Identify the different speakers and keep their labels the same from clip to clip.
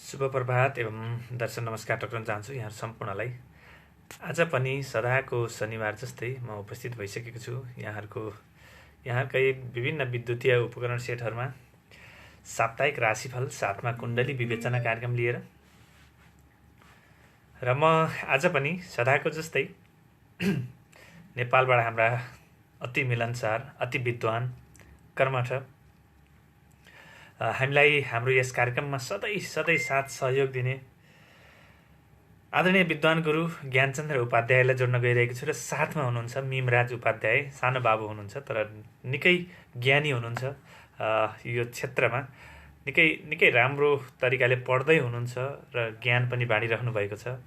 Speaker 1: शुभ प्रभात एवं दर्शन नमस्कार टक्राउन चाहन्छु यहाँ सम्पूर्णलाई। आज पनि सदाको शनिबार जस्तै म उपस्थित भइसकेको छु यहाँकै विभिन्न विद्युतीय उपकरण सेटहरूमा साप्ताहिक राशिफल साथमा कुण्डली विवेचना कार्यक्रम लिएर। र म आज पनि सदाको जस्तै नेपालबाट हाम्रा अति मिलनसार अति विद्वान कर्मठ हामीलाई हाम्रो यस कार्यक्रममा सधैँ साथ सहयोग दिने आदरणीय विद्वान गुरु ज्ञानचन्द्र उपाध्यायलाई जोड्न गइरहेको छु। र साथमा हुनुहुन्छ मिमराज उपाध्याय, सानो बाबु हुनुहुन्छ तर निकै ज्ञानी हुनुहुन्छ, यो क्षेत्रमा निकै राम्रो तरिकाले पढ्दै हुनुहुन्छ र ज्ञान पनि बाँडिराख्नु भएको छ।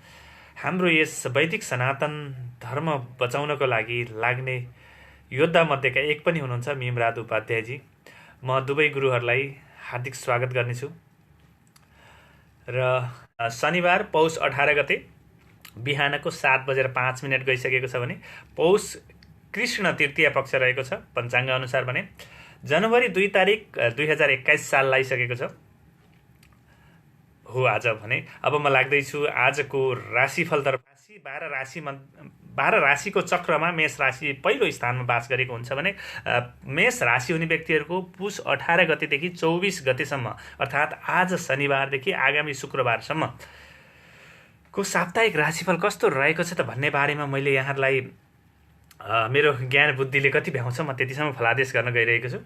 Speaker 1: हाम्रो यस वैदिक सनातन धर्म बचाउनको लागि लाग्ने योद्धा मध्येका एक पनि हुनुहुन्छ मिमराज उपाध्यायजी। म दुवै गुरुहरूलाई हार्दिक स्वागत गर्नेछु। र शनिबार पौष 18 गते बिहानको 7:05 गइसकेको छ भने पौष कृष्ण तृतीया पक्ष रहेको छ। पञ्चाङ्ग अनुसार भने जनवरी 2 तारिक 2021 साल लागिसकेको छ हो आज भने। अब म लाग्दैछु आजको राशिफलतर्फ। 12 राशिको चक्रमा मेष राशि पहिलो स्थानमा बास गरेको हुन्छ भने मेष राशि हुने व्यक्तिहरूको पुष 18 गतेदेखि 24 गतेसम्म अर्थात् आज शनिबारदेखि आगामी शुक्रबारसम्म को साप्ताहिक राशिफल कस्तो रहेको छ त भन्ने बारेमा मैले यहाँहरूलाई मेरो ज्ञान बुद्धिले कति भ्याउँछ म त्यतिसम्म फलादेश गर्न गइरहेको छु।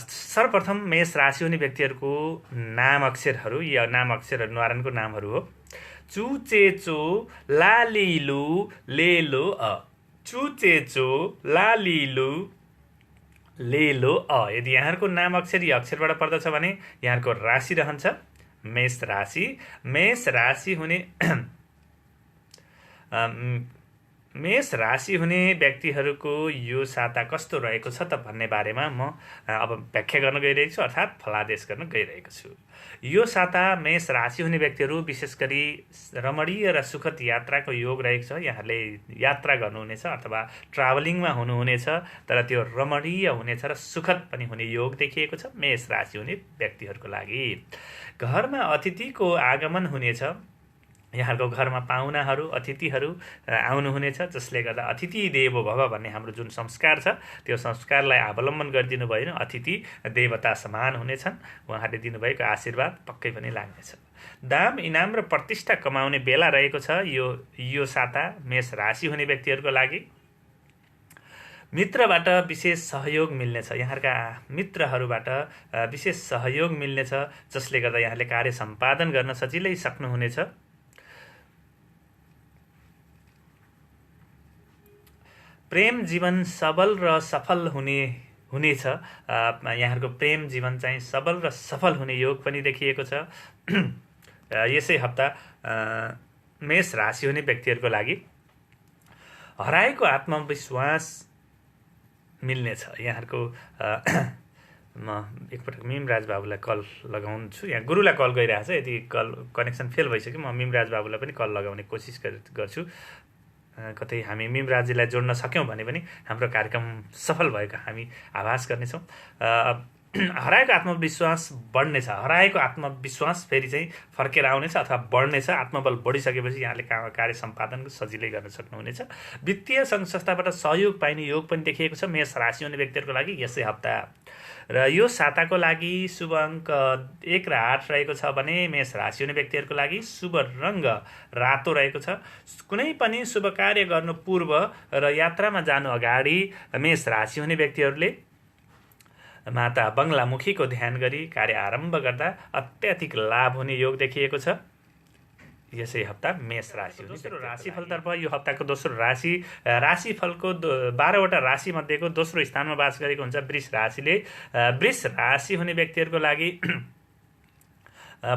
Speaker 1: सर्वप्रथम मेष राशि हुने व्यक्तिहरूको नाम अक्षरहरू, या नाम अक्षरहरू न्वारानको नामहरू हो चुचेचो लालिलु लेलो अ। चुचेचो लालिलु लेलो अ। यदि यहाँहरूको नाम अक्षर यी अक्षरबाट पर्दछ भने यहाँहरूको राशि रहन्छ मेष राशि। मेष राशि हुने मेष राशि हुने व्यक्तिहरूको यो साता कस्तो रहेको छ त भन्ने बारेमा म अब व्याख्या गर्न गइरहेको छु, अर्थात् फलादेश गर्न गइरहेको छु। यो साता मेष राशि हुने व्यक्तिहरू विशेष गरी रमणीय र सुखद यात्राको योग रहेको छ। यहाँहरूले यात्रा गर्नुहुनेछ अथवा ट्राभलिङमा हुनुहुनेछ, तर त्यो रमणीय हुनेछ र सुखद पनि हुने योग देखिएको छ मेष राशि हुने व्यक्तिहरूको लागि। घरमा अतिथिको आगमन हुनेछ। यहाँहरूको घरमा पाहुनाहरू अतिथिहरू आउनुहुनेछ, जसले गर्दा अतिथि देवो भव भन्ने हाम्रो जुन संस्कार छ त्यो संस्कारलाई अवलम्बन गरिदिनु भयो भने अतिथि देवता समान हुनेछन्। उहाँहरूले दिनुभएको आशीर्वाद पक्कै पनि लाग्नेछ। दाम इनाम र प्रतिष्ठा कमाउने बेला रहेको छ यो साता मेष राशि हुने व्यक्तिहरूको लागि। मित्रबाट विशेष सहयोग मिल्नेछ। यहाँहरूका मित्रहरूबाट विशेष सहयोग मिल्नेछ, जसले गर्दा यहाँले कार्य सम्पादन गर्न सजिलै सक्नुहुनेछ। प्रेम जीवन सबल र सफल हुनेछ। यहाँहरूको प्रेम जीवन चाहिँ सबल र सफल हुने योग पनि देखिएको छ यसै हप्ता मेष राशि हुने व्यक्तिहरूको लागि। हराएको आत्मविश्वास मिल्नेछ। यहाँहरूको म एकपटक मिमराज बाबुलाई कल लगाउँछु। यहाँ गुरुलाई कल गइरहेछ, यदि कल कनेक्सन फेल भइसक्यो म मिमराज बाबुलाई पनि कल लगाउने कोसिस गर्छु। कतै हामी मिमराजीलाई जोड्न सक्यौँ भने पनि हाम्रो कार्यक्रम सफल भएको हामी आभास गर्नेछौँ। हराएको आत्मविश्वास बढ्नेछ। हराएको आत्मविश्वास फेरि चाहिँ फर्केर आउनेछ अथवा बढ्नेछ। आत्मबल बढिसकेपछि यहाँले कार्य सम्पादन सजिलै गर्न सक्नुहुनेछ। वित्तीय सङ्घ संस्थाबाट सहयोग पाइने योग पनि देखिएको छ मेष राशि हुने व्यक्तिहरूको लागि यसै हप्ता। र यो साताको लागि शुभ अङ्क 1 र 8 रहेको छ भने मेष राशि हुने व्यक्तिहरूको लागि शुभ रङ्ग रातो रहेको छ। कुनै पनि शुभ कार्य गर्नु पूर्व र यात्रामा जानु अगाडि मेष राशि हुने व्यक्तिहरूले माता बङ्गलामुखीको ध्यान गरी कार्य आरम्भ गर्दा अत्याधिक लाभ हुने योग देखिएको छ यसै हप्ता मेष राशि। दोस्रो राशिफलतर्फ यो हप्ताको दोस्रो राशिफलको 12वटा राशि मध्येको दोस्रो स्थानमा बास गरेको हुन्छ वृष राशिले। वृष राशि हुने व्यक्तिहरूको लागि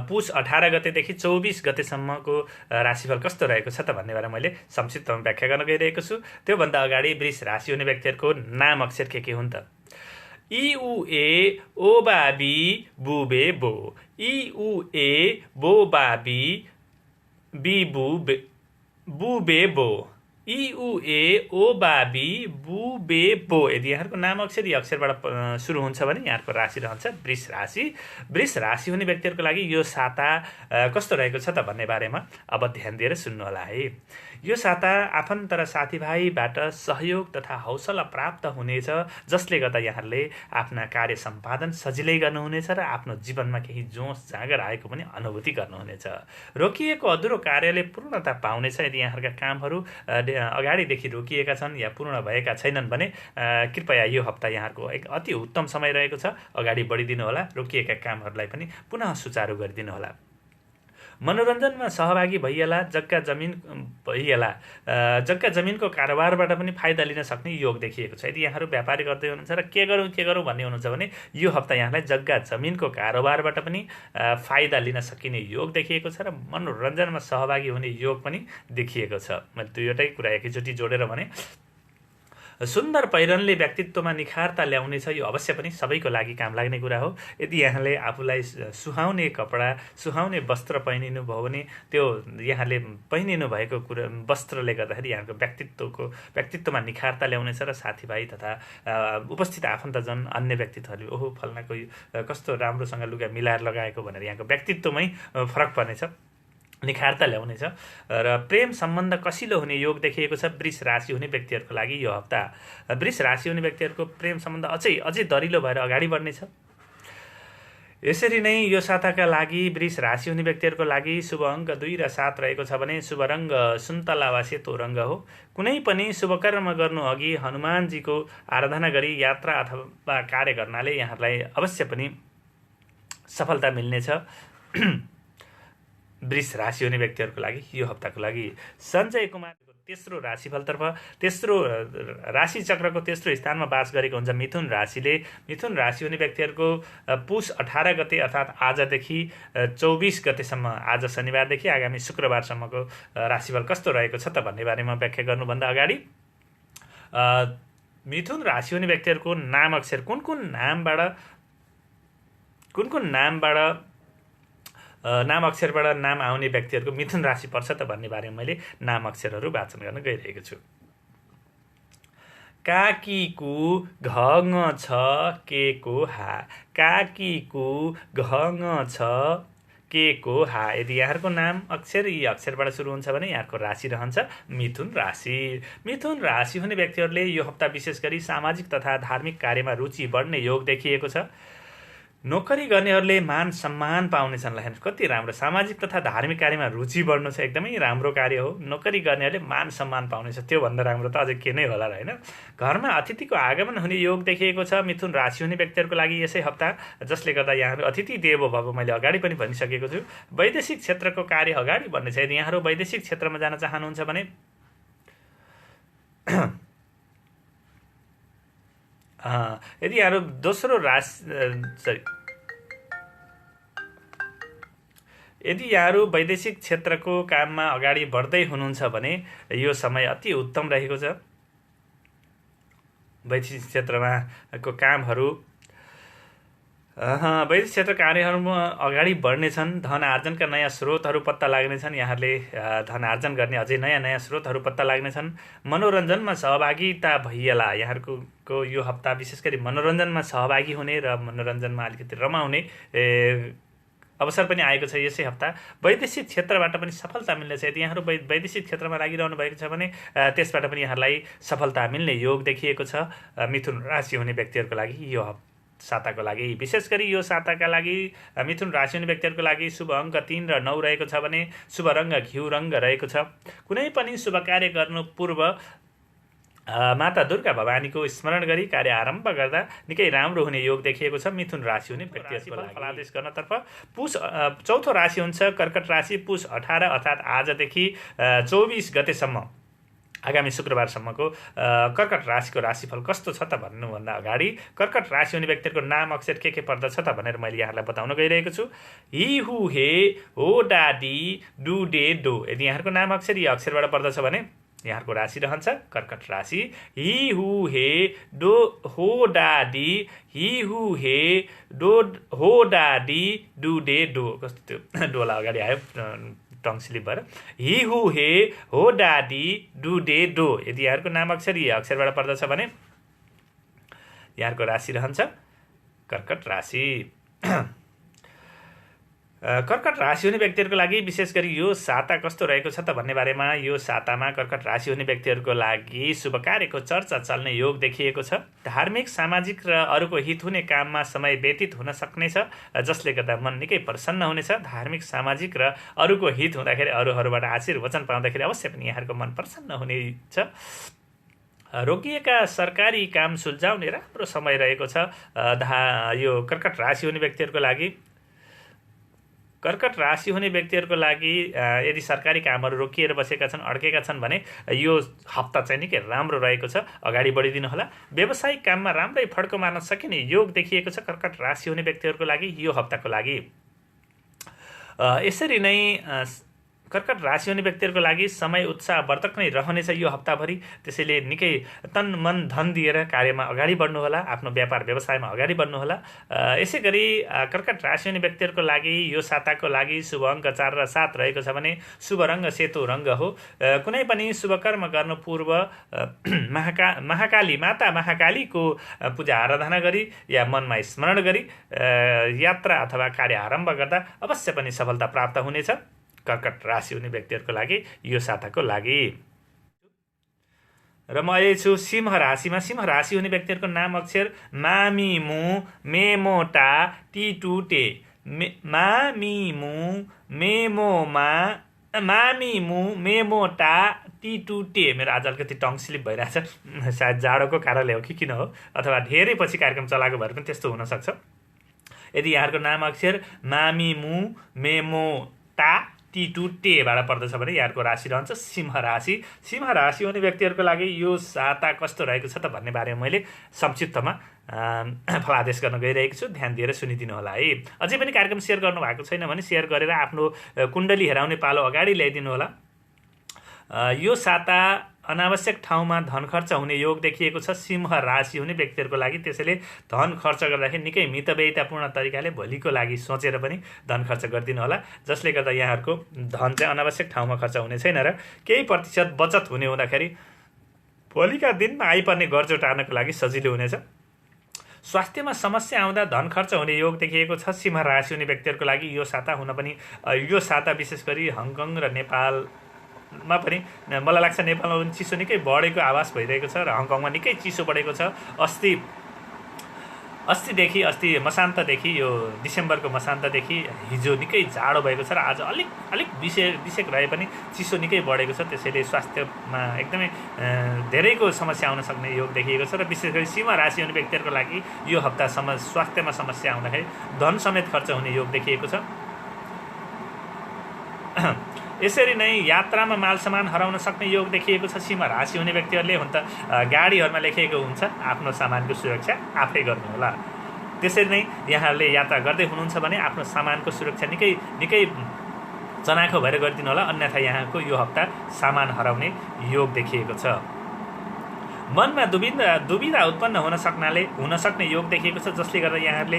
Speaker 1: पुष 18 गतेदेखि 24 गतेसम्मको राशिफल कस्तो रहेको छ त भन्ने बारे मैले संक्षिप्तमा व्याख्या गर्न गइरहेको छु। त्योभन्दा अगाडि वृष राशि हुने व्यक्तिहरूको नाम अक्षर के हुन् त? इ उ ए ओ बाबी बुबे बो। इ उ ए बो बाबी बी बुबे बो। इ उ ए ओ बा बी बु बे बो। यदि यहाँहरूको नाम अक्षर यी अक्षरबाट सुरु हुन्छ भने यहाँहरूको राशि रहन्छ वृष राशि। वृष राशि हुने व्यक्तिहरूको लागि यो साता कस्तो रहेको छ त भन्ने बारेमा अब ध्यान दिएर सुन्नुहोला है। यो साता आफन्त र साथीभाइबाट सहयोग तथा हौसला प्राप्त हुनेछ, जसले गर्दा यहाँहरूले आफ्ना कार्य सम्पादन सजिलै गर्नुहुनेछ र आफ्नो जीवनमा केही जोस जाँगर आएको पनि अनुभूति गर्नुहुनेछ। रोकिएको अधुरो कार्यले पूर्णता पाउनेछ। यदि यहाँहरूका कामहरू अगाडिदेखि रोकिएका छन् या पूर्ण भएका छैनन् भने कृपया यो हप्ता यहाँहरूको एक अति उत्तम समय रहेको छ। अगाडि बढिदिनुहोला, रोकिएका कामहरूलाई पनि पुनः सुचारू गरिदिनुहोला। मनोरञ्जनमा सहभागी भइएला, जग्गा जमिन भइएला। जग्गा जमिनको कारोबारबाट पनि फाइदा लिन सक्ने योग देखिएको छ। यदि यहाँहरू व्यापारी गर्दै हुनुहुन्छ र के गरौँ भन्ने हुनुहुन्छ भने यो हप्ता यहाँलाई जग्गा जमिनको कारोबारबाट पनि फाइदा लिन सकिने योग देखिएको छ र मनोरञ्जनमा सहभागी हुने योग पनि देखिएको छ। मैले दुईवटै कुरा एकैचोटि जोडेर भने सुन्दर पहिरनले व्यक्तित्वमा निखारता ल्याउनेछ। यो अवश्य पनि सबैको लागि काम लाग्ने कुरा हो। यदि यहाँले आफूलाई सुहाउने कपडा, सुहाउने वस्त्र पहिनिनु भयो भने त्यो यहाँले पहिनिनु भएको कुरा वस्त्रले गर्दाखेरि यहाँको व्यक्तित्वमा निखारता ल्याउनेछ र साथीभाइ तथा उपस्थित आफन्तजन अन्य व्यक्तित्वहरूले ओहो फल्नाको कस्तो राम्रोसँग लुगा मिलाएर लगाएको भनेर यहाँको व्यक्तित्वमै फरक पर्नेछ, निखारता ल्याउनेछ। र प्रेम सम्बन्ध कसिलो हुने योग देखिएको छ वृष राशि हुने व्यक्तिहरूको लागि। यो हप्ता वृष राशि हुने व्यक्तिहरूको प्रेम सम्बन्ध अझै दरिलो भएर अगाडि बढ्नेछ। यसरी नै यो साताका लागि वृष राशि हुने व्यक्तिहरूको लागि शुभ अङ्क 2 र 7 रहेको छ भने शुभ रङ्ग सुन्तला वा सेतो रङ्ग हो। कुनै पनि शुभ कर्म गर्नु अघि हनुमानजीको आराधना गरी यात्रा अथवा कार्य गर्नाले यहाँहरूलाई अवश्य पनि सफलता मिल्नेछ। वृष राशि हुने व्यक्तिहरूको लागि यो हप्ताको लागि सञ्जय कुमारको तेस्रो राशिफलतर्फ, तेस्रो राशि चक्रको तेस्रो स्थानमा बास गरेको हुन्छ मिथुन राशिले। मिथुन राशि हुने व्यक्तिहरूको पुष 18 गते अर्थात् आजदेखि 24 गतेसम्म, आज शनिबारदेखि आगामी शुक्रबारसम्मको राशिफल कस्तो रहेको छ त भन्ने बारेमा व्याख्या गर्नुभन्दा अगाडि मिथुन राशि हुने व्यक्तिहरूको नाम अक्षर कुन कुन नाम अक्षरबाट नाम आउने व्यक्तिहरूको मिथुन राशि पर्छ त भन्ने बारेमा मैले नाम अक्षरहरू वाचन गर्न गइरहेको छु। काकीको घङ छ के को हा, काकीको घङ छ के को हा। यदि यहाँहरूको नाम अक्षर यी अक्षरबाट सुरु हुन्छ भने यहाँको राशि रहन्छ मिथुन राशि। मिथुन राशि हुने व्यक्तिहरूले यो हप्ता विशेष गरी सामाजिक तथा धार्मिक कार्यमा रुचि बढ्ने योग देखिएको छ। नोकरी गर्नेहरूले मान सम्मान पाउनेछन्। ल कति राम्रो, सामाजिक तथा धार्मिक कार्यमा रुचि बढ्नु छ, एकदमै राम्रो कार्य हो। नोकरी गर्नेहरूले मान सम्मान पाउनेछ, त्योभन्दा राम्रो त अझै के नै होला र होइन। घरमा अतिथिको आगमन हुने योग देखिएको छ मिथुन राशि हुने व्यक्तिहरूको लागि यसै हप्ता, जसले गर्दा यहाँहरू अतिथि देवो भव मैले अगाडि पनि भनिसकेको छु। वैदेशिक क्षेत्रको कार्य अगाडि बढ्नेछ। यदि यहाँहरू वैदेशिक क्षेत्रमा जान चाहनुहुन्छ भने यदि यहाँहरू यदि यहाँहरू वैदेशिक क्षेत्रको काममा अगाडि बढ्दै हुनुहुन्छ भने यो समय अति उत्तम रहेको छ। वैदेशिक क्षेत्रमा को कामहरू वैदेशिक क्षेत्र कार्यहरूमा अगाडि बढ्नेछन्। धन आर्जनका नयाँ स्रोतहरू पत्ता लाग्नेछन्। यहाँहरूले धन आर्जन गर्ने अझै नयाँ स्रोतहरू पत्ता लाग्नेछन्। मनोरञ्जनमा सहभागिता भइएला। यहाँहरूको यो हप्ता विशेष गरी मनोरञ्जनमा सहभागी हुने र मनोरञ्जनमा अलिकति रमाउने अवसर पनि आएको छ यसै हप्ता। वैदेशिक क्षेत्रबाट पनि सफलता मिल्नेछ। यदि यहाँहरू वैदेशिक क्षेत्रमा लागिरहनु भएको छ भने त्यसबाट पनि यहाँहरूलाई सफलता मिल्ने योग देखिएको छ मिथुन राशि हुने व्यक्तिहरूको लागि। यो साताको लागि विशेष गरी यो साताका लागि मिथुन राशि हुने व्यक्तिहरूको लागि शुभ अङ्क 3 र 9 रहेको छ भने शुभ रङ्ग घिउ रङ्ग रहेको छ। कुनै पनि शुभ कार्य गर्नु पूर्व माता दुर्गा भवानीको स्मरण गरी कार्य आरम्भ गर्दा निकै राम्रो हुने योग देखिएको छ मिथुन राशि हुने व्यक्तिहरूको लागि। फलादेश गर्नतर्फ पुष चौथो राशि हुन्छ कर्कट राशि। पुष 18 अर्थात् आजदेखि 24 गतेसम्म आगामी शुक्रबारसम्मको कर्कट राशिको राशिफल कस्तो छ त भन्नुभन्दा अगाडि कर्कट राशि हुने व्यक्तिहरूको नाम अक्षर के पर्दछ त भनेर मैले यहाँलाई बताउन गइरहेको छु। हि हु हे हो डाडी डु डे डो। यदि यहाँहरूको नाम अक्षर यी अक्षरबाट पर्दछ भने यहाँहरूको राशि रहन्छ कर्कट राशि। हि हु हे डो हो डाडी, हि हु हे डो हो डाडी डु डे डो। कस्तो त्यो डोला अगाडि आयो, टङ स्लिप भएर हि हु हे हो डाडी डु डे डो। यदि यहाँहरूको नाम अक्षर यी अक्षरबाट पर्दछ भने यहाँहरूको राशि रहन्छ कर्कट राशि। कर्कट राशि हुने व्यक्तिहरूको लागि विशेष गरी यो साता कस्तो रहेको छ त भन्ने बारेमा, यो सातामा कर्कट राशि हुने व्यक्तिहरूको लागि शुभ कार्यको चर्चा चल्ने योग देखिएको छ। धार्मिक सामाजिक र अरूको हित हुने काममा समय व्यतीत हुन सक्नेछ, जसले गर्दा मन निकै प्रसन्न हुनेछ। धार्मिक सामाजिक र अरूको हित हुँदाखेरि अरूहरूबाट आशीर्वचन पाउँदाखेरि अवश्य पनि यहाँहरूको मन प्रसन्न हुनेछ। रोकिएका सरकारी काम सुल्झाउने राम्रो समय रहेको छ। यो कर्कट राशि हुने व्यक्तिहरूको लागि कर्कट राशि हुने व्यक्तिहरूको लागि यदि सरकारी कामहरू रोकिएर बसेका छन्, अड्केका छन् भने यो हप्ता चाहिँ निकै राम्रो रहेको छ, अगाडि बढिदिनु होला। व्यावसायिक काममा राम्रै फड्को मार्न सकिने योग देखिएको छ कर्कट राशि हुने व्यक्तिहरूको लागि यो हप्ताको लागि। यसरी नै कर्कट राशि हुने व्यक्तिहरूको लागि समय उत्साह वर्धक नै रहनेछ यो हप्ताभरि। त्यसैले निकै तन मन धन दिएर कार्यमा अगाडि बढ्नुहोला, आफ्नो व्यापार व्यवसायमा अगाडि बढ्नुहोला। यसै गरी कर्कट राशि हुने व्यक्तिहरूको लागि यो साताको लागि शुभ अङ्क 4 र 7 रहेको छ भने शुभ रङ्ग सेतो रङ्ग हो। कुनै पनि शुभ कर्म गर्नु पूर्व महाकाली माता महाकालीको पूजा आराधना गरी या मनमा स्मरण गरी यात्रा अथवा कार्य आरम्भ गर्दा अवश्य पनि सफलता प्राप्त हुनेछ कर्कट राशि हुने व्यक्तिहरूको लागि यो साताको लागि। र म अहिले छु सिंह राशिमा। सिंह राशि हुने व्यक्तिहरूको नाम अक्षर मामी मु मेमो टा टिटु टे। मामी मु मेमो मा मामी मु मेमो टा टिटु टे। मेरो आज अलिकति टङ स्लिप भइरहेछ, सायद जाडोको कारणले हो कि किन हो, अथवा धेरै पछि कार्यक्रम चलाएको भएर पनि त्यस्तो हुनसक्छ। यदि यहाँहरूको नाम अक्षर मामी मु मेमो टा टिटु टेबाट पर्दछ भने यहाँहरूको राशि रहन्छ सिंह राशि। सिंह राशि हुने व्यक्तिहरूको लागि यो साता कस्तो रहेको छ त भन्ने बारेमा मैले संक्षिप्तमा फलादेश गर्न गइरहेको छु, ध्यान दिएर सुनिदिनु होला है। अझै पनि कार्यक्रम सेयर गर्नुभएको छैन भने सेयर गरेर आफ्नो कुण्डली हेराउने पालो अगाडि ल्याइदिनु होला। यो साता अनावश्यक ठाउँमा धन खर्च हुने योग देखिएको छ सिंह राशि हुने व्यक्तिहरूको लागि। त्यसैले धन खर्च गर्दाखेरि निकै मितव्ययितापूर्ण तरिकाले भोलिको लागि सोचेर पनि धन खर्च गरिदिनु होला, जसले गर्दा यहाँहरूको धन चाहिँ अनावश्यक ठाउँमा खर्च हुने छैन र केही प्रतिशत बचत हुने हुँदाखेरि भोलिका दिनमा आइपर्ने गर्जो टार्नको लागि सजिलो हुनेछ। स्वास्थ्यमा समस्या आउँदा धन खर्च हुने योग देखिएको छ सिंह राशि हुने व्यक्तिहरूको लागि यो साता हुन पनि। यो साता विशेष गरी हङकङ र नेपालमा पनि मलाई लाग्छ नेपालमा पनि चिसो निकै बढेको आभास भइरहेको छ र हङकङमा निकै चिसो बढेको छ। अस्ति मसान्तदेखि यो डिसेम्बरको मसान्तदेखि हिजो निकै जाडो भएको छ र आज अलिक विषेक रहे पनि चिसो निकै बढेको छ। त्यसैले स्वास्थ्यमा एकदमै धेरैको समस्या आउन सक्ने योग देखिएको छ र विशेष गरी सिंह राशि हुने व्यक्तिहरूको लागि यो हप्तासम्म स्वास्थ्यमा समस्या आउँदाखेरि धन समेत खर्च हुने योग देखिएको छ। यसरी नै यात्रामा माल सामान हराउन सक्ने योग देखिएको छ सिंह राशि हुने व्यक्तिहरूले। हुन त गाडीहरूमा लेखिएको हुन्छ आफ्नो सामानको सुरक्षा आफै गर्नुहोला। त्यसरी नै यहाँहरूले यात्रा गर्दै हुनुहुन्छ भने आफ्नो सामानको सुरक्षा निकै चनाखो भएर गरिदिनु होला, अन्यथा यहाँको यो हप्ता सामान हराउने योग देखिएको छ। मनमा दुविधा उत्पन्न हुन सक्ने योग देखिएको छ, जसले गर्दा यहाँहरूले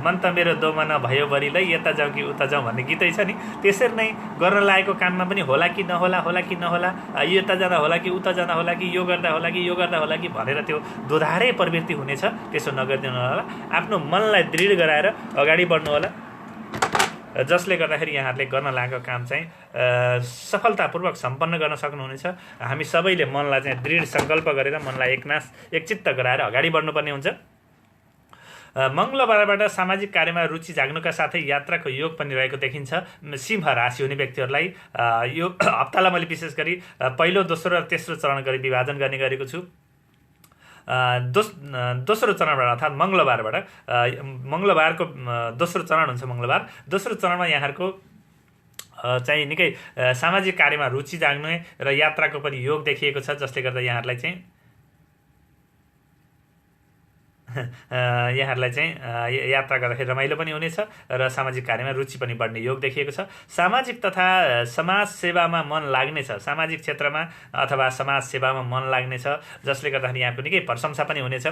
Speaker 1: मन त मेरो दोमन भयो बरिलै यता जाउँ कि उता जाउँ भन्ने गीतै छ नि, त्यसरी नै गर्न लागेको काममा पनि होला कि नहोला यता जाँदा होला कि उता जाँदा होला कि यो गर्दा होला कि भनेर त्यो दोधारे प्रवृत्ति हुनेछ। त्यसो नगरिदिनु होला, आफ्नो मनलाई दृढ गराएर अगाडि बढ्नु होला, जसले गर्दाखेरि यहाँहरूले गर्न लागेको काम चाहिँ सफलतापूर्वक सम्पन्न गर्न सक्नुहुनेछ। हामी सबैले मनलाई चाहिँ दृढ सङ्कल्प गरेर मनलाई एकचित्त गराएर अगाडि बढ्नुपर्ने हुन्छ। मङ्गलबारबाट सामाजिक कार्यमा रुचि जाग्नुका साथै यात्राको योग पनि रहेको देखिन्छ सिंह राशि हुने व्यक्तिहरूलाई। यो हप्तालाई मैले विशेष गरी पहिलो, दोस्रो र तेस्रो चरण गरी विभाजन गर्ने गरेको छु। दोस्रो चरणबाट अर्थात् मङ्गलबारको दोस्रो चरण हुन्छ मङ्गलबार। दोस्रो चरणमा यहाँहरूको चाहिँ निकै सामाजिक कार्यमा रुचि जाग्ने र यात्राको पनि योग देखिएको छ, जसले गर्दा यहाँहरूलाई चाहिँ यात्रा गर्दाखेरि रमाइलो पनि हुनेछ र सामाजिक कार्यमा रुचि पनि बढ्ने योग देखिएको छ। सामाजिक तथा समाज सेवामा मन लाग्नेछ, सामाजिक क्षेत्रमा अथवा समाज सेवामा मन लाग्नेछ, जसले गर्दाखेरि यहाँको निकै प्रशंसा पनि हुनेछ।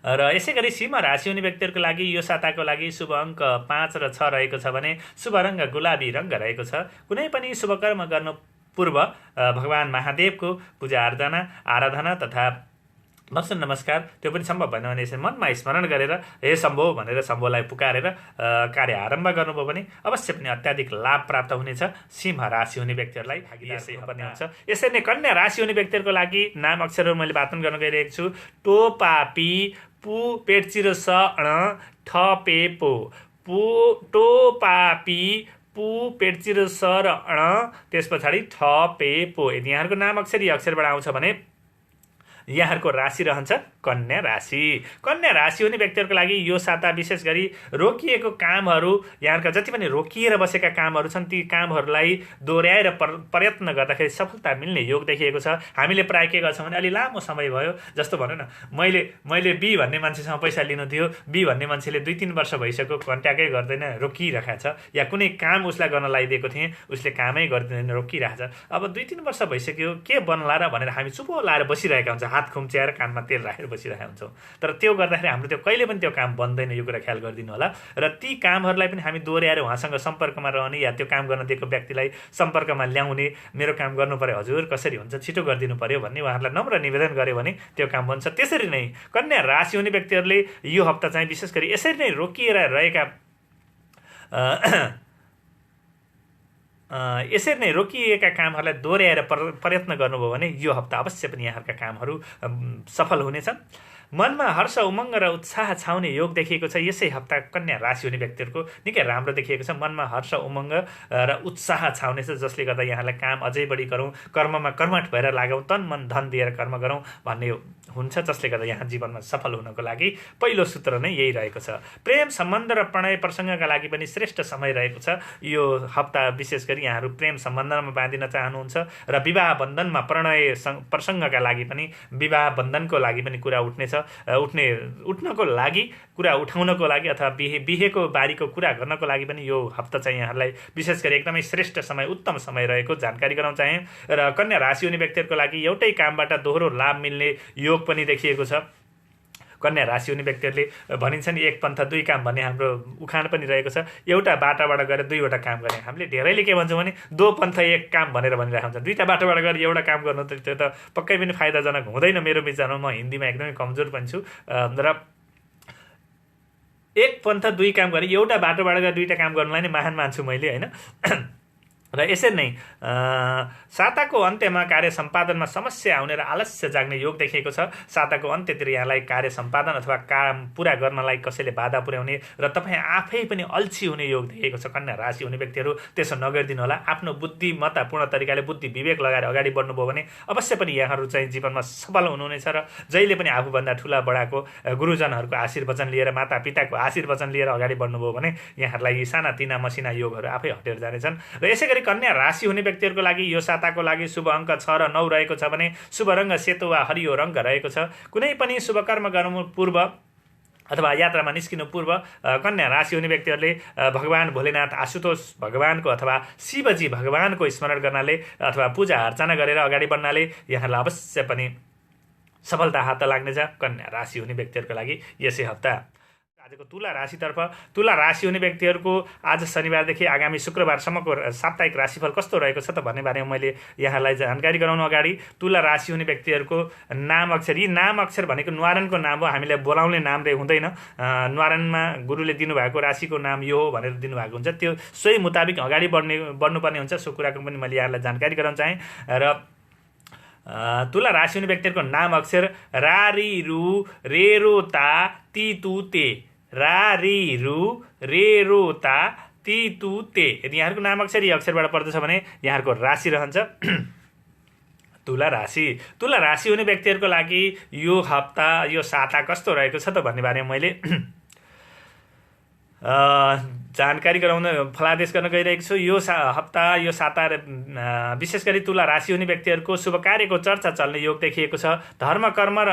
Speaker 1: र यसै गरी सिंह राशि हुने व्यक्तिहरूको लागि यो साताको लागि शुभ अङ्क 5 र 6 रहेको छ भने शुभ रङ्ग गुलाबी रङ्ग रहेको छ। कुनै पनि शुभ कर्म गर्नु पूर्व भगवान महादेवको पूजा आराधना तथा दर्शन नमस्कार त्यो पनि सम्भव भएन भने यसरी मनमा स्मरण गरेर हे शम्भो भनेर शम्भोलाई पुकारेर कार्य आरम्भ गर्नुभयो भने अवश्य पनि अत्याधिक लाभ प्राप्त हुनेछ सिंह राशि हुने व्यक्तिहरूलाई यसै पर्ने हुन्छ। यसरी नै कन्या राशि हुने व्यक्तिहरूको लागि नाम अक्षरहरू मैले वाचन गर्न गइरहेको छु। टो पा पी पु पेटचिरो स अण ठ पे पो पु टो पा पी पु पेटचिरो स र अण त्यस पछाडि ठ पे पो। यदि यहाँहरूको नाम अक्षर यी अक्षरबाट आउँछ भने यहाँहरूको राशि रहन्छ कन्या राशि। कन्या राशि हुने व्यक्तिहरूको लागि यो साता विशेष गरी रोकिएको कामहरू यहाँका जति पनि रोकिएर बसेका कामहरू छन् ती कामहरूलाई दोहोऱ्याएर प्रयत्न गर्दाखेरि सफलता मिल्ने योग देखिएको छ। हामीले प्रायः के गर्छौँ भने अलि लामो समय भयो जस्तो भनौँ न मैले बी भन्ने मान्छेसँग पैसा लिनु थियो, बी भन्ने मान्छेले 2-3 वर्ष भइसक्यो कन्ट्याक्टै गर्दैन रोकिरहेको छ, या कुनै काम उसलाई गर्न लगाइदिएको थिएँ उसले कामै गर्दैन रोकिरहेको छ। अब 2-3 वर्ष भइसक्यो के बन्ला र भनेर हामी चुपो लाएर बसिरहेका हुन्छ, हात खुम्च्याएर कानमा तेल राखेर बसिरहेका हुन्छौँ। तर त्यो गर्दाखेरि हाम्रो त्यो कहिले पनि त्यो काम बन्दैन, यो कुरा ख्याल गरिदिनु होला। र ती कामहरूलाई पनि हामी दोहोऱ्याएर उहाँसँग सम्पर्कमा रहने या त्यो काम गर्न दिएको व्यक्तिलाई सम्पर्कमा ल्याउने, मेरो काम गर्नु पर्यो हजुर कसरी हुन्छ छिटो गरिदिनु पर्यो भन्ने उहाँहरूलाई नम्र निवेदन गर्यो भने त्यो काम बन्छ। त्यसरी नै कन्या राशि हुने व्यक्तिहरूले यो हप्ता चाहिँ विशेष गरी यसरी नै रोकिएर रहेका यसरी नै रोकिएका कामहरूलाई दोहोऱ्याएर प्रयत्न गर्नुभयो भने यो हप्ता अवश्य पनि यहाँहरूका कामहरू सफल हुनेछन्। मनमा हर्ष उमङ्ग र उत्साह छाउने योग देखिएको छ। यसै हप्ता कन्या राशि हुने व्यक्तिहरूको निकै राम्रो देखिएको छ। मनमा हर्ष उमङ्ग र उत्साह छाउनेछ, जसले गर्दा यहाँलाई काम अझै बढी गरौँ, कर्ममा कर्मठ भएर लागौँ, तन मन धन दिएर कर्म गरौँ भन्ने हुन्छ, जसले गर्दा यहाँ जीवनमा सफल हुनको लागि पहिलो सूत्र नै यही रहेको छ। प्रेम सम्बन्ध र प्रणय प्रसङ्गका लागि पनि श्रेष्ठ समय रहेको छ। यो हप्ता विशेष गरी यहाँहरू प्रेम सम्बन्धमा बाँधिन चाहनुहुन्छ र विवाह बन्धनमा प्रणय प्रसङ्गका लागि पनि विवाह बन्धनको लागि पनि कुरा उठ्नको लागि कुरा उठाउनको लागि अथवा बिहेको बारीको कुरा गर्नको लागि पनि यो हप्ता चाहिँ यहाँहरूलाई विशेष गरी एकदमै श्रेष्ठ समय उत्तम समय रहेको जानकारी गराउन चाहे। र कन्या राशि हुने व्यक्तिहरूको लागि एउटै कामबाट दोहोरो लाभ मिल्ने योग पनि देखिएको छ। कन्या राशि हुने व्यक्तिहरूले भनिन्छ नि एक पन्थ दुई काम भन्ने हाम्रो उखान पनि रहेको छ। एउटा बाटाबाट गएर दुईवटा काम गर्ने, हामीले धेरैले के भन्छौँ भने दो पन्थ एक काम भनेर भनिरहेको हुन्छ। दुईवटा बाटोबाट गएर एउटा काम गर्नु त त्यो त पक्कै पनि फाइदाजनक हुँदैन। मेरो विचारमा म हिन्दीमा एकदमै कमजोर पनि छु र एक पन्थ दुई काम गरे एउटा बाटोबाट गएर दुईवटा काम गर्नुलाई नै महान मान्छु मैले, होइन। र यसरी नै साताको अन्त्यमा कार्य सम्पादनमा समस्या आउने र आलस्य जाग्ने योग देखिएको छ। साताको अन्त्यतिर यहाँलाई कार्य सम्पादन अथवा काम पुरा गर्नलाई कसैले बाधा पुर्याउने र तपाईँ आफै पनि अल्छी हुने योग देखिएको छ। कन्या राशि हुने व्यक्तिहरू त्यसो नगरिदिनु होला। आफ्नो बुद्धिमत्तापूर्ण तरिकाले बुद्धि विवेक लगाएर अगाडि बढ्नुभयो भने अवश्य पनि यहाँहरू चाहिँ जीवनमा सफल हुनुहुनेछ र जहिले पनि आफूभन्दा ठुला बडाको गुरुजनहरूको आशीर्वचन लिएर मातापिताको आशीर्वचन लिएर अगाडि बढ्नुभयो भने यहाँहरूलाई यी साना तिना मसिना योगहरू आफै हटेर जानेछन्। र यसै गरी कन्या राशि हुने व्यक्तिहरूको लागि यो साताको लागि शुभ अङ्क 6 र 9 रहेको छ भने शुभ रङ्ग सेतो वा हरियो रङ्ग रहेको छ। कुनै पनि शुभ कर्म गर्नु पूर्व अथवा यात्रामा निस्किनु पूर्व कन्या राशि हुने व्यक्तिहरूले भगवान भोलेनाथ आशुतोष भगवानको अथवा शिवजी भगवानको स्मरण गर्नाले अथवा पूजा अर्चना गरेर अगाडि बढ्नाले यहाँलाई अवश्य पनि सफलता हात लाग्नेछ। कन्या राशि हुने व्यक्तिहरूको लागि यसै हप्ता आजको तुला राशि हुने व्यक्तिहरूको आज शनिबारदेखि आगामी शुक्रबारसम्मको साप्ताहिक राशिफल कस्तो रहेको छ त भन्ने बारेमा मैले यहाँलाई जानकारी गराउनु अगाडि तुला राशि हुने व्यक्तिहरूको नाम अक्षर, यी नाम अक्षर भनेको न्वारानको नाम हो, हामीलाई बोलाउने नामले हुँदैन। न्वारानमा गुरुले दिनुभएको राशिको नाम यो हो भनेर दिनुभएको हुन्छ, त्यो सोही मुताबिक अगाडि बढ्नुपर्ने हुन्छ। सो कुराको पनि मैले यहाँलाई जानकारी गराउन चाहेँ। र तुला राशि हुने व्यक्तिहरूको नाम अक्षर रा रि रु रे रो ता ती तु ते, रा रि रु रे रो ता ती तु ते। यदि यहाँहरूको नाम अक्षर यी अक्षरबाट पर्दछ भने यहाँहरूको राशि रहन्छ तुला राशि हुने व्यक्तिहरूको लागि यो हप्ता यो साता कस्तो रहेको छ त भन्ने बारेमा मैले जानकारी गराउन फलादेश गर्न गइरहेको छु। यो हप्ता यो साता विशेष गरी तुला राशि हुने व्यक्तिहरूको शुभ कार्यको चर्चा चल्ने योग देखिएको छ। धर्म कर्म र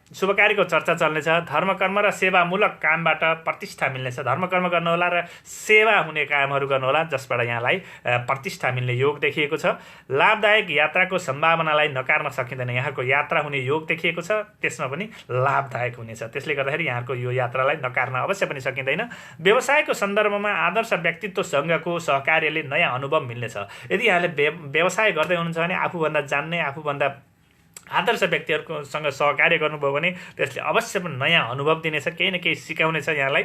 Speaker 1: शुभ कार्यको चर्चा चल्नेछ। धर्म कर्म र सेवामूलक कामबाट प्रतिष्ठा मिल्नेछ। धर्म कर्म गर्नुहोला र सेवा हुने कामहरू गर्नुहोला जसबाट यहाँलाई प्रतिष्ठा मिल्ने योग देखिएको छ। लाभदायक यात्राको सम्भावनालाई नकार्न सकिँदैन। यहाँको यात्रा हुने योग देखिएको छ, त्यसमा पनि लाभदायक हुनेछ। त्यसले गर्दाखेरि यहाँको यो यात्रालाई नकार्न अवश्य पनि सकिँदैन। व्यवसायको सन्दर्भमा आदर्श व्यक्तित्वसँगको सहकार्यले नयाँ अनुभव मिल्नेछ। यदि यहाँले व्यवसाय गर्दै हुनुहुन्छ भने आफूभन्दा जान्ने, आफूभन्दा आदर्श व्यक्तिहरूसँग सहकार्य गर्नुभयो भने त्यसले अवश्य पनि नयाँ अनुभव दिनेछ, केही न केही सिकाउनेछ यहाँलाई।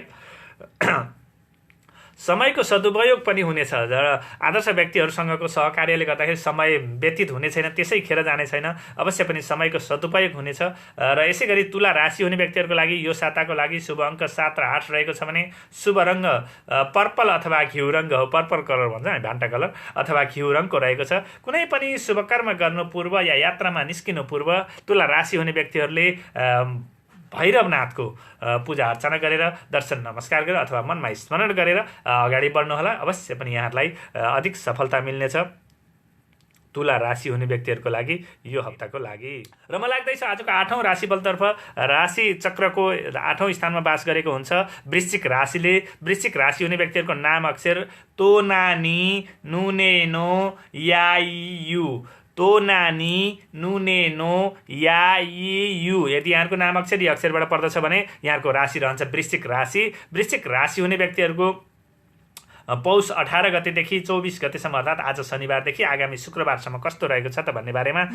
Speaker 1: समयको सदुपयोग पनि हुनेछ र आदर्श व्यक्तिहरूसँगको सहकार्यले गर्दाखेरि समय व्यतीत हुने छैन, त्यसै खेर जाने छैन। अवश्य पनि समयको सदुपयोग हुनेछ। र यसै गरी तुला राशि हुने व्यक्तिहरूको लागि यो साताको लागि शुभ अङ्क 7 र 8 रहेको छ भने शुभ रङ्ग पर्पल अथवा घिउ रङ्ग हो। पर्पल कलर भन्छ हामी, भान्टा कलर अथवा घिउ रङको रहेको छ। कुनै पनि शुभ कर्म गर्नु पूर्व या यात्रामा निस्किनु पूर्व तुला राशि हुने व्यक्तिहरूले भैरवनाथको पूजा अर्चना गरेर दर्शन नमस्कार गरेर अथवा मनमा स्मरण गरेर अगाडि बढ्नुहोला। अवश्य पनि यहाँलाई अधिक सफलता मिल्नेछ तुला राशि हुने व्यक्तिहरूको लागि यो हप्ताको लागि। र मलाई लाग्दैछ आजको 8औं राशिफलतर्फ राशि चक्रको 8औं स्थानमा बास गरेको हुन्छ वृश्चिक राशिले। वृश्चिक राशि हुने व्यक्तिहरूको नाम अक्षर तो, नानी, नुनेनो, यायु। तो, नानी, नुनेनो, यायु। यदि यहाँको नाम अक्षर यी अक्षरबाट पर्दछ भने यहाँको राशि रहन्छ वृश्चिक राशि। वृश्चिक राशि हुने व्यक्तिहरूको पौष 18 गतेदेखि 24 गतेसम्म अर्थात् आज शनिबारदेखि आगामी शुक्रबारसम्म कस्तो रहेको छ त भन्ने बारेमा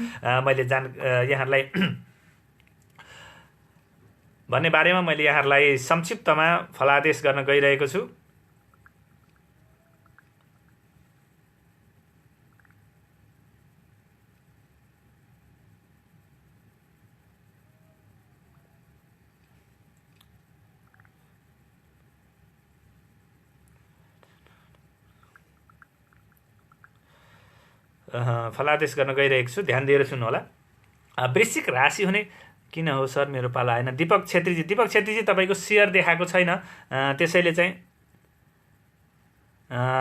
Speaker 1: मैले यहाँहरूलाई संक्षिप्तमा फलादेश गर्न गइरहेको छु। फलादेश गर्न गइरहेको छु, ध्यान दिएर सुन्नुहोला। वृश्चिक राशि हुने किन हो सर मेरो पाला आएन? दीपक छेत्रीजी तपाईँको सेयर देखाएको छैन, त्यसैले चाहिँ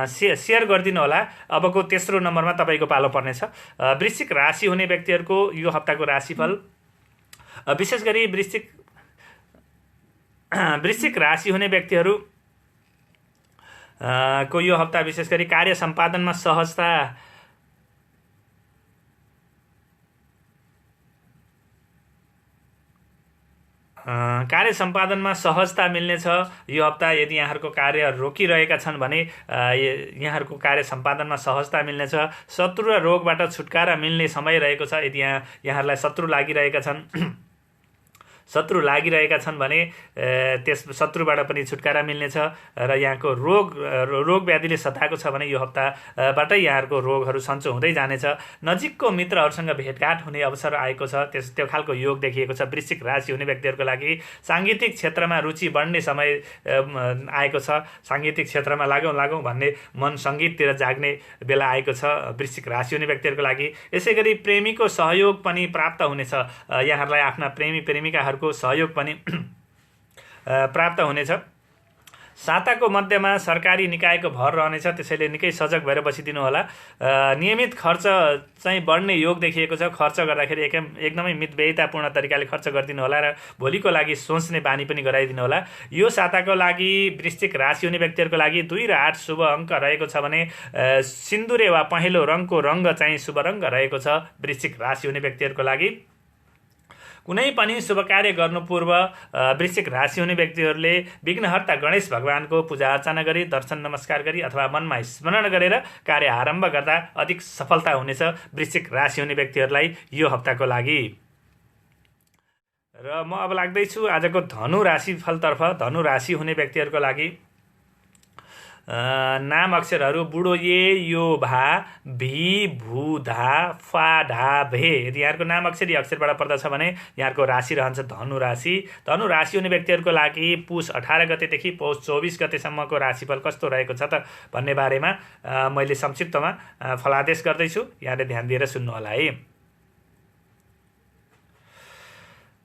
Speaker 1: सेयर गरिदिनु होला। अबको तेस्रो नम्बरमा तपाईँको पालो पर्नेछ। वृश्चिक राशि हुने व्यक्तिहरूको यो हप्ताको राशिफल विशेष गरी वृश्चिक राशि हुने व्यक्तिहरू को यो हप्ता विशेष गरी कार्य सम्पादनमा सहजता कार्य सम्पादनमा सहजता मिल्नेछ यो हप्ता। यदि यहाँहरूको कार्य रोकिरहेका छन् भने यहाँहरूको कार्य सम्पादनमा सहजता मिल्नेछ। शत्रु र रोगबाट छुटकारा मिल्ने समय रहेको छ। यदि यहाँहरूलाई शत्रु लागिरहेका छन् भने त्यस शत्रुबाट पनि छुटकारा मिल्नेछ र यहाँको रोग व्याधिले सताएको छ भने यो हप्ताबाटै यहाँहरूको रोगहरू सन्चो हुँदै जानेछ। नजिकको मित्रहरूसँग भेटघाट हुने अवसर आएको छ, त्यो खालको योग देखिएको छ। वृश्चिक राशि हुने व्यक्तिहरूको लागि साङ्गीतिक क्षेत्रमा रुचि बढ्ने समय आएको छ। साङ्गीतिक क्षेत्रमा लागौँ भन्ने मन सङ्गीततिर जाग्ने बेला आएको छ वृश्चिक राशि हुने व्यक्तिहरूको लागि। यसै गरी प्रेमीको सहयोग पनि प्राप्त हुनेछ। यहाँहरूलाई आफ्ना प्रेमिकाहरूको सहयोग पनि प्राप्त हुनेछ। साताको मध्यमा सरकारी निकायको भर रहनेछ, त्यसैले निकै सजग भएर बसिदिनु होला। नियमित खर्च चाहिँ बढ्ने योग देखिएको छ। खर्च गर्दाखेरि एकदमै मितव्ययितापूर्ण तरिकाले खर्च गरिदिनु होला र भोलिको लागि सोच्ने बानी पनि गराइदिनु होला। यो साताको लागि वृश्चिक राशि हुने व्यक्तिहरूको लागि 2 र 8 शुभ अङ्क रहेको छ भने सिन्दुरे वा पहेँलो रङको रङ्ग चाहिँ शुभ रङ्ग रहेको छ वृश्चिक राशि हुने व्यक्तिहरूको लागि। कुनै पनि शुभ कार्य गर्नु पूर्व वृश्चिक राशि हुने व्यक्तिहरूले विघ्नहर्ता गणेश भगवानको पूजा अर्चना गरी दर्शन नमस्कार गरी अथवा मनमा स्मरण गरेर कार्य आरम्भ गर्दा अधिक सफलता हुनेछ वृश्चिक राशि हुने व्यक्तिहरूलाई यो हप्ताको लागि। र म अब लाग्दैछु आजको धनु राशिफलतर्फ। धनु राशि हुने व्यक्तिहरूको लागि नाम अक्षरहरू बुढो ये, यो, भा, भी, भू, धा, फा, ढा, भे। यदि यहाँको नाम अक्षर यी अक्षरबाट पर्दछ भने यहाँको राशि रहन्छ धनु राशि। धनु राशि हुने व्यक्तिहरूको लागि पुष 18 गतेदेखि पौष 24 गतेसम्मको राशिफल कस्तो रहेको छ त भन्ने बारेमा मैले संक्षिप्तमा फलादेश गर्दैछु, यहाँले ध्यान दिएर सुन्नु होला है।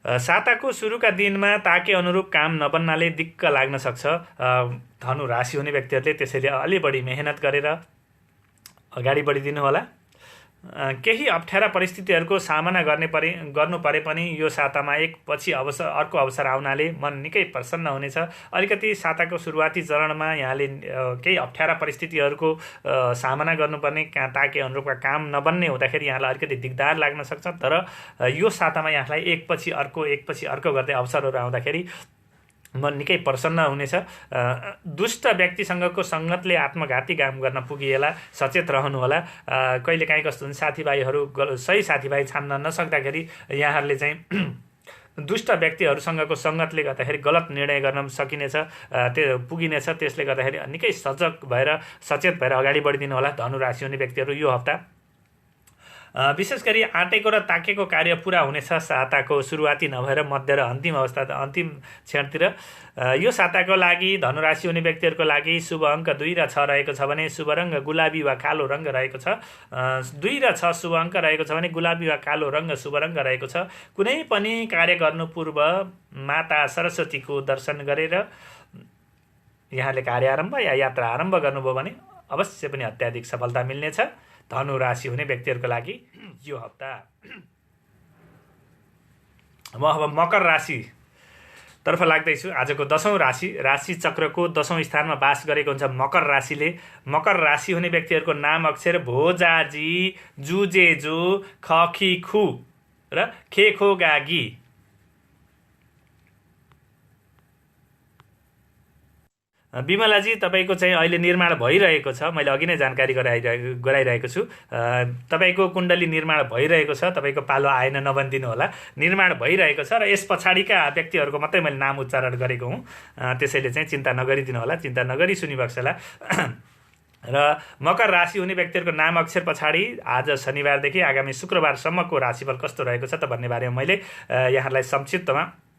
Speaker 1: साताको सुरुका दिनमा ताके अनुरूप काम नबन्नाले दिक्क लाग्न सक्छ। धनु राशि हुने व्यक्तिहरूले त्यसैले अलि बढी मेहनत गरेर अगाडि बढिदिनु होला। केही अप्ठ्यारा परिस्थितिहरूको सामना गर्नु परे पनि यो सातामा एकपछि अर्को अवसर आउनाले मन निकै प्रसन्न हुनेछ। अलिकति साताको सुरुवाती चरणमा यहाँले केही अप्ठ्यारा परिस्थितिहरूको सामना गर्नुपर्ने ताके अनुरूपका काम नबन्ने हुँदाखेरि यहाँलाई अलिकति दिगदार लाग्न सक्छ। तर यो सातामा यहाँलाई एकपछि अर्को गर्दै अवसरहरू आउँदाखेरि मन निकै प्रसन्न हुनेछ। दुष्ट व्यक्तिसँगको सङ्गतले आत्मघाती काम गर्न पुगिएला सचेत रहनुहोला। कहिलेकाहीँ कस्तो हुन्छ, साथीभाइहरू सही साथीभाइ छान्न नसक्दाखेरि यहाँहरूले चाहिँ दुष्ट व्यक्तिहरूसँगको सङ्गतले गर्दाखेरि गलत निर्णय गर्न सकिनेछ, त्यो पुगिनेछ। त्यसले गर्दाखेरि निकै सजग भएर सचेत भएर अगाडि बढिदिनु होला धनु राशि हुने व्यक्तिहरू यो हप्ता। विशेष गरी आँटेको र ताकेको कार्य पुरा हुनेछ साताको सुरुवाती नभएर मध्य र अन्तिम क्षणतिर। यो साताको लागि धनुराशि हुने व्यक्तिहरूको लागि शुभ अङ्क 2 र 6 रहेको छ भने शुभ रङ्ग गुलाबी वा कालो रङ्ग रहेको छ। 2 र 6 शुभ अङ्क रहेको छ भने गुलाबी वा कालो रङ्ग शुभ रङ्ग रहेको छ। कुनै पनि कार्य गर्नु पूर्व माता सरस्वतीको दर्शन गरेर यहाँले कार्य आरम्भ या यात्रा आरम्भ गर्नुभयो भने अवश्य पनि अत्याधिक सफलता मिल्नेछ धनु राशि हुने व्यक्तिहरूको लागि यो हप्ता। म अब मकर राशि तर्फ लाग्दैछु। आजको 10औं राशि चक्रको 10औं स्थानमा बास गरेको हुन्छ मकर राशिले। मकर राशि हुने व्यक्तिहरूको नाम अक्षर भोजाजी, जुजेजु, खखिखु र खेखोगागी। विमलाजी, तपाईँको चाहिँ अहिले निर्माण भइरहेको छ। मैले अघि नै जानकारी गराइरहेको छु। तपाईँको कुण्डली निर्माण भइरहेको छ। तपाईँको पालो आएन नभनिदिनु होला। निर्माण भइरहेको छ र यस पछाडिका व्यक्तिहरूको मात्रै मैले नाम उच्चारण गरेको हुँ। त्यसैले चाहिँ चिन्ता नगरिदिनु होला, चिन्ता नगरी सुनिबक्स होला। र मकर राशि हुने व्यक्तिहरूको नाम अक्षर पछाडि आज शनिबारदेखि आगामी शुक्रबारसम्मको राशिफल कस्तो रहेको छ त भन्ने बारेमा मैले यहाँलाई संक्षिप्तमा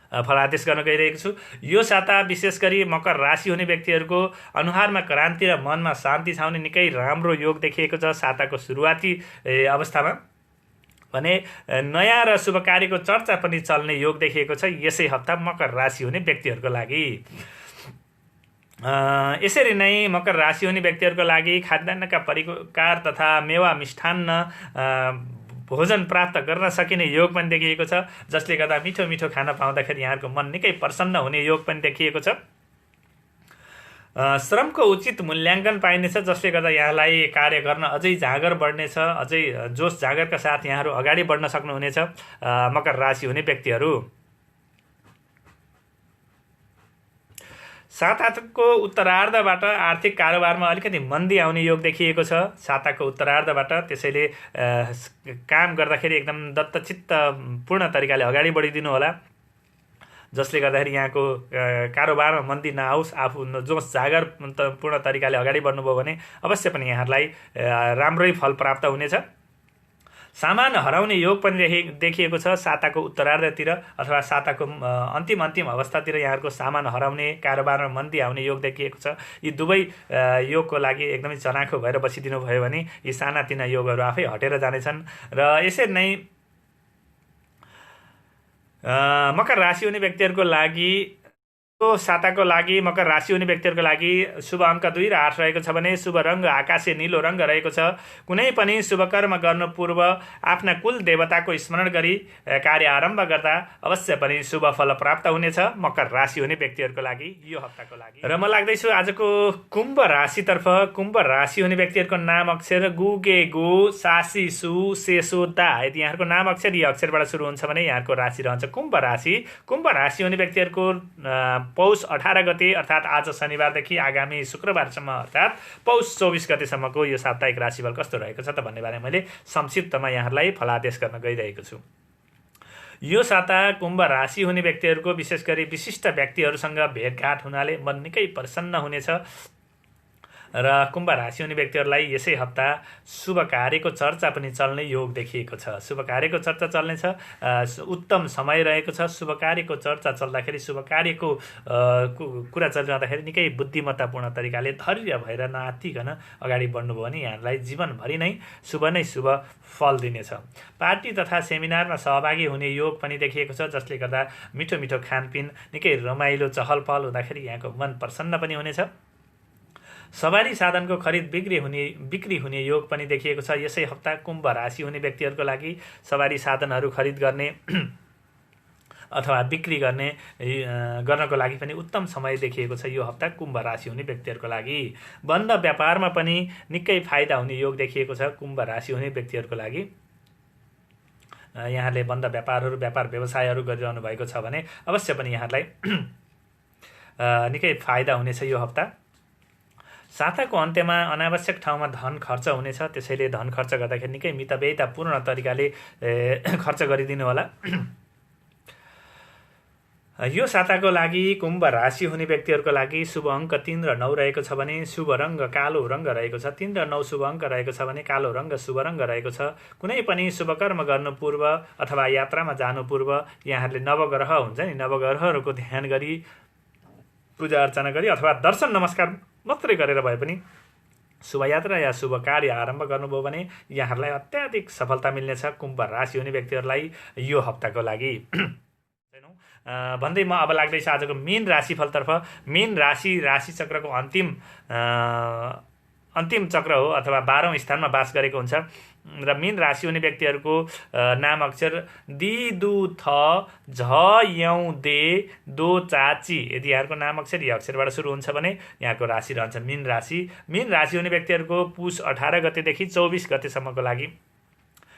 Speaker 1: फलादेश गर्न गइरहेको छु। यो साता विशेष गरी मकर राशि हुने व्यक्तिहरूको अनुहारमा क्रान्ति र मनमा शान्ति छाउने निकै राम्रो योग देखिएको छ। साताको सुरुवाती अवस्थामा भने नयाँ र शुभ कार्यको चर्चा पनि चल्ने योग देखिएको छ यसै हप्ता मकर राशि हुने व्यक्तिहरूको लागि। यसरी नै मकर राशि हुने व्यक्तिहरूको लागि खाद्यान्नका परिकार तथा मेवा मिष्ठान्न भोजन प्राप्त गर्न सकिने योग पनि देखिएको छ, जसले गर्दा मिठो मिठो खाना पाउँदाखेरि यहाँहरूको मन निकै प्रसन्न हुने योग पनि देखिएको छ। श्रमको उचित मूल्याङ्कन पाइनेछ, जसले गर्दा यहाँलाई कार्य गर्न अझै जाँगर बढ्नेछ, अझै जोस जाँगरका साथ यहाँहरू अगाडि बढ्न सक्नुहुनेछ मकर राशि हुने व्यक्तिहरू। साताको उत्तरार्धबाट आर्थिक कारोबारमा अलिकति मन्दी आउने योग देखिएको छ साताको उत्तरार्धबाट। त्यसैले काम गर्दाखेरि एकदम दत्तचित्त पूर्ण तरिकाले अगाडि बढिदिनु होला, जसले गर्दाखेरि यहाँको कारोबारमा मन्दी नआओस्। आफू जोस जागर पूर्ण तरिकाले अगाडि बढ्नुभयो भने अवश्य पनि यहाँहरूलाई राम्रै फल प्राप्त हुनेछ। सामान हराउने योग पनि देखिएको छ साताको उत्तरार्धतिर अथवा साताको अन्तिम अवस्थातिर यहाँहरूको सामान हराउने, कारोबारमा मन्दी आउने योग देखिएको छ। यी दुवै योगको लागि एकदमै चनाखो भएर बसिदिनु भयो भने यी सानातिना योगहरू आफै हटेर जानेछन्। र यसरी नै मकर राशि हुने व्यक्तिहरूको लागि साताको लागि मकर राशि हुने व्यक्तिहरूको लागि शुभ अङ्क 2 र 8 रहेको छ भने शुभ रङ्ग आकाशे नीलो रङ्ग रहेको छ। कुनै पनि शुभ कर्म गर्नु पूर्व आफ्ना कुल देवताको स्मरण गरी कार्य आरम्भ गर्दा अवश्य पनि शुभ फल प्राप्त हुनेछ मकर राशि हुने व्यक्तिहरूको लागि यो हप्ताको लागि। र म लाग्दैछु आजको कुम्भ राशितर्फ। कुम्भ राशि हुने व्यक्तिहरूको नाम अक्षर गु गे गु सासी सु सेसो दा। यदि यहाँहरूको नाम अक्षर यी अक्षरबाट सुरु हुन्छ भने यहाँको राशि रहन्छ कुम्भ राशि। कुम्भ राशि हुने व्यक्तिहरूको पौष 18 गते अर्थात् आज शनिबारदेखि आगामी शुक्रबारसम्म अर्थात् पौष 24 गतेसम्मको यो साप्ताहिक राशिफल कस्तो रहेको छ त भन्ने बारे मैले संक्षिप्तमा यहाँहरूलाई फलादेश गर्न गइरहेको छु। यो साता कुम्भ राशि हुने व्यक्तिहरूको विशेष गरी विशिष्ट व्यक्तिहरूसँग भेटघाट हुनाले मन निकै प्रसन्न हुनेछ। र कुम्भ राशि हुने व्यक्तिहरूलाई यसै हप्ता शुभ कार्यको चर्चा पनि चल्ने योग देखिएको छ। शुभ कार्यको चर्चा चल्नेछ, उत्तम समय रहेको छ। शुभ कार्यको चर्चा चल्दाखेरि, शुभ कार्यको कुरा चलिरहँदाखेरि निकै बुद्धिमत्तापूर्ण तरिकाले धैर्य भएर नआत्तिकन अगाडि बढ्नुभयो भने यहाँहरूलाई जीवनभरि नै शुभ फल दिनेछ। पार्टी तथा सेमिनारमा सहभागी हुने योग पनि देखिएको छ, जसले गर्दा मिठो मिठो खानपिन, निकै रमाइलो चहल पहल हुँदाखेरि यहाँको मन प्रसन्न पनि हुनेछ। सवारी साधनको खरिद बिक्री हुने योग पनि देखिएको छ। यसै हप्ता कुम्भ राशि हुने व्यक्तिहरूको लागि सवारी साधनहरू खरिद गर्ने अथवा बिक्री गर्नको लागि पनि उत्तम समय देखिएको छ यो हप्ता कुम्भ राशि हुने व्यक्तिहरूको लागि। बन्द व्यापारमा पनि निकै फाइदा हुने योग देखिएको छ कुम्भ राशि हुने व्यक्तिहरूको लागि। यहाँहरूले बन्द व्यापार व्यवसायहरू गरिरहनु भएको छ भने अवश्य पनि यहाँहरूलाई निकै फाइदा हुनेछ यो हप्ता। साताको अन्त्यमा अनावश्यक ठाउँमा धन खर्च हुनेछ, त्यसैले धन खर्च गर्दाखेरि निकै मितव्ययितापूर्ण तरिकाले खर्च गरिदिनु होला। यो साताको लागि कुम्भ राशि हुने व्यक्तिहरूको लागि शुभ अङ्क 3 र 9 रहेको छ भने शुभ रङ्ग कालो रङ्ग रहेको छ। 3 र 9 शुभ अङ्क रहेको छ भने कालो रङ्ग शुभ रङ्ग रहेको छ। कुनै पनि शुभ कर्म गर्नु पूर्व अथवा यात्रामा जानु पूर्व यहाँहरूले नवग्रह हुन्छ नि, नवग्रहहरूको ध्यान गरी पूजा अर्चना गरी अथवा दर्शन नमस्कार मात्रै गरेर भए पनि शुभ यात्रा या शुभ कार्य आरम्भ गर्नुभयो भने यहाँहरूलाई अत्याधिक सफलता मिल्नेछ कुम्भ राशि हुने व्यक्तिहरूलाई यो हप्ताको लागि। भन्दै म अब लाग्दैछ आजको मीन राशिफलतर्फ। मीन राशि चक्रको अन्तिम चक्र हो अथवा 12औं स्थानमा बास गरेको हुन्छ र मीन राशि हुने व्यक्तिहरूको नाम अक्षर दि दु थ झ यौ दे दो चाची, यदि यहाँको नाम अक्षर यो अक्षरबाट सुरु हुन्छ भने यहाँको राशि रहन्छ मीन राशि। मीन राशि हुने व्यक्तिहरूको पुष 18 गतेदेखि 24 गतेसम्मको लागि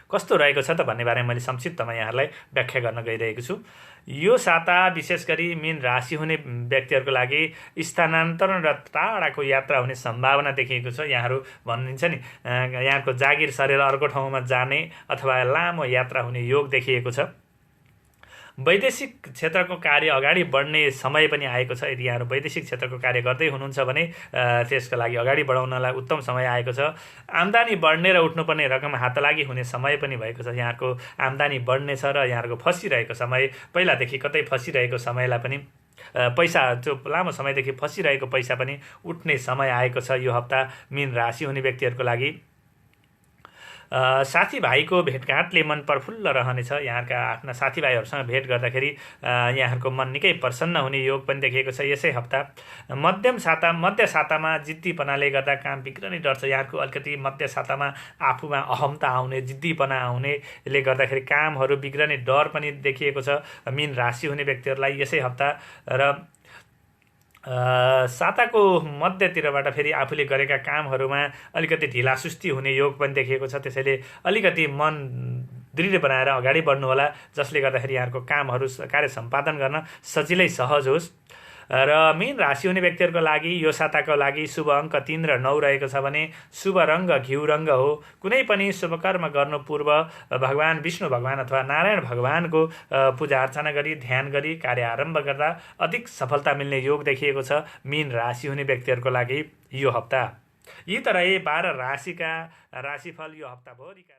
Speaker 1: कस्तो रहेको छ त भन्ने बारेमा मैले संक्षिप्तमा यहाँहरूलाई व्याख्या गर्न गइरहेको छु। यो साता विशेष गरी मीन राशि हुने व्यक्तिहरूको लागि स्थानान्तरण र टाढाको यात्रा हुने सम्भावना देखिएको छ। यहाँहरू भन्नुहुन्छ नि, यहाँको जागिर सरेर अर्को ठाउँमा जाने अथवा लामो यात्रा हुने योग देखिएको छ। वैदेशिक क्षेत्रको कार्य अगाडि बढ्ने समय पनि आएको छ। यदि यहाँहरू वैदेशिक क्षेत्रको कार्य गर्दै हुनुहुन्छ भने त्यसको लागि अगाडि बढाउनलाई उत्तम समय आएको छ। आम्दानी बढ्ने र उठ्नुपर्ने रकम हातलागी हुने समय पनि भएको छ। यहाँको आम्दानी बढ्नेछ र यहाँहरूको फसिरहेको समय, पहिलादेखि कतै फसिरहेको समयलाई पनि पैसा, जो लामो समयदेखि फसिरहेको पैसा पनि उठ्ने समय आएको छ यो हप्ता मीन राशि हुने व्यक्तिहरूको लागि। साथीभाइको भेटघाटले मन प्रफुल्ल रहनेछ। यहाँका आफ्ना साथीभाइहरूसँग भेट गर्दाखेरि यहाँहरूको मन निकै प्रसन्न हुने योग पनि देखिएको छ यसै हप्ता। मध्य सातामा जिद्दीपनाले गर्दा काम बिग्रने डर छ। यहाँको अलिकति मध्य सातामा आफूमा अहमता आउने, जिद्दीपना आउनेले गर्दाखेरि कामहरू बिग्रने डर पनि देखिएको छ मीन राशि हुने व्यक्तिहरूलाई यसै हप्ता। र साताको मध्यतिरबाट फेरि आफूले गरेका कामहरूमा अलिकति ढिलासुस्ती हुने योग पनि देखिएको छ। त्यसैले अलिकति मन दृढ बनाएर अगाडि बढ्नु होला, जसले गर्दाखेरि यहाँको कामहरू कार्य सम्पादन गर्न सजिलै सहज होस्। र मीन राशि हुने व्यक्तिहरूको लागि यो साताको लागि शुभ अङ्क 3 र 9 रहेको छ भने शुभ रङ्ग घिउ रङ्ग हो। कुनै पनि शुभ कर्म गर्नु पूर्व भगवान विष्णु भगवान अथवा नारायण भगवानको पूजा अर्चना गरी ध्यान गरी कार्य आरम्भ गर्दा अधिक सफलता मिल्ने योग देखिएको छ मीन राशि हुने व्यक्तिहरूको लागि यो हप्ता। यी त रहे 12 राशिका राशिफल यो हप्ताभरिका।